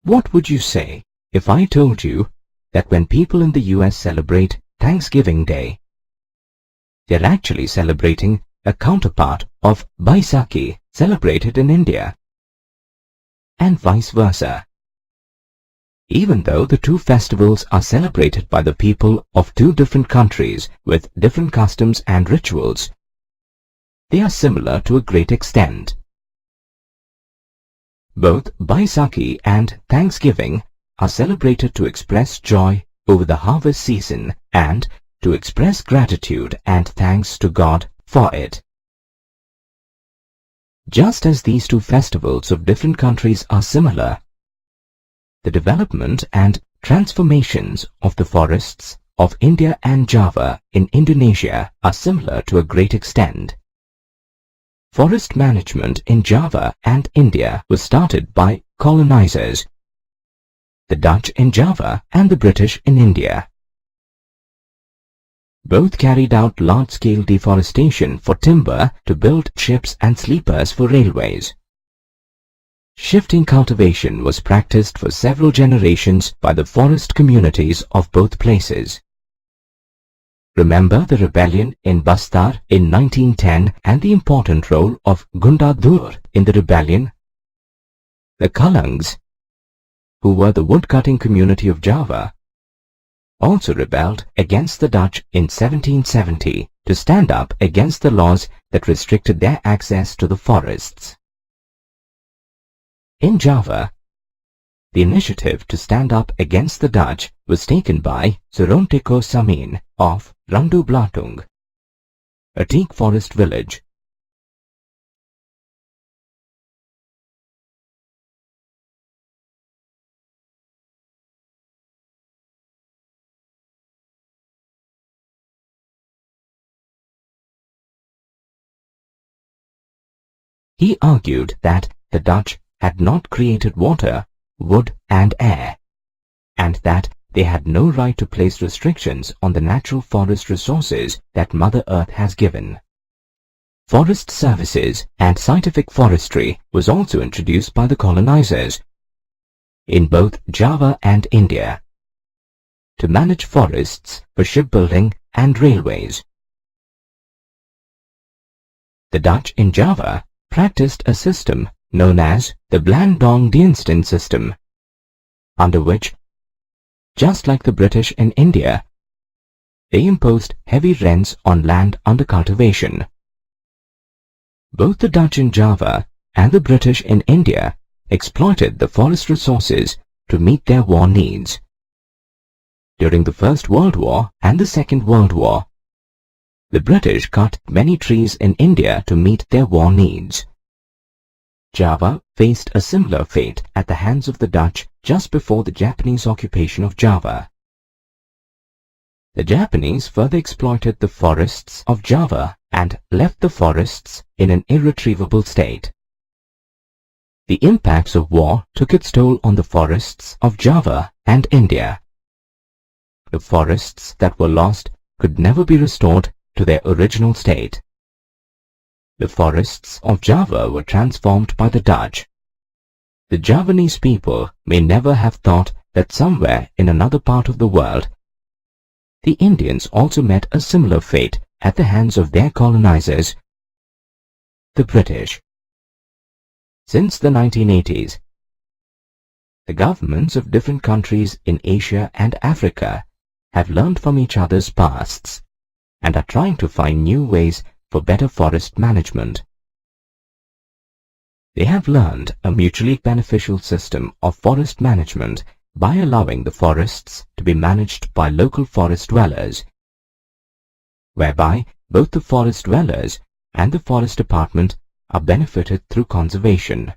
What would you say if I told you that when people in the US celebrate Thanksgiving Day, they're actually celebrating a counterpart of Baisakhi celebrated in India, and vice versa? Even though the two festivals are celebrated by the people of two different countries with different customs and rituals, they are similar to a great extent. Both Baisakhi and Thanksgiving are celebrated to express joy over the harvest season and to express gratitude and thanks to God for it. Just as these two festivals of different countries are similar, the development and transformations of the forests of India and Java in Indonesia are similar to a great extent. Forest management in Java and India was started by colonizers, the Dutch in Java and the British in India. Both carried out large-scale deforestation for timber to build ships and sleepers for railways. Shifting cultivation was practiced for several generations by the forest communities of both places. Remember the rebellion in Bastar in 1910 and the important role of Gundadur in the rebellion? The Kalangs, who were the woodcutting community of Java, also rebelled against the Dutch in 1770 to stand up against the laws that restricted their access to the forests. In Java, the initiative to stand up against the Dutch was taken by Suronteko Samin of Randu Blatung, a teak forest village. He argued that the Dutch had not created water, wood and air, and that they had no right to place restrictions on the natural forest resources that Mother Earth has given. Forest services and scientific forestry was also introduced by the colonizers in both Java and India to manage forests for shipbuilding and railways. The Dutch in Java practiced a system known as the Blandong-Diensten system, under which, just like the British in India, they imposed heavy rents on land under cultivation. Both the Dutch in Java and the British in India exploited the forest resources to meet their war needs. During the First World War and the Second World War, the British cut many trees in India to meet their war needs. Java faced a similar fate at the hands of the Dutch just before the Japanese occupation of Java. The Japanese further exploited the forests of Java and left the forests in an irretrievable state. The impacts of war took its toll on the forests of Java and India. The forests that were lost could never be restored to their original state. The forests of Java were transformed by the Dutch. The Javanese people may never have thought that somewhere in another part of the world, the Indians also met a similar fate at the hands of their colonizers, the British. Since the 1980s, the governments of different countries in Asia and Africa have learned from each other's pasts and are trying to find new ways for better forest management. They have learned a mutually beneficial system of forest management by allowing the forests to be managed by local forest dwellers, whereby both the forest dwellers and the forest department are benefited through conservation.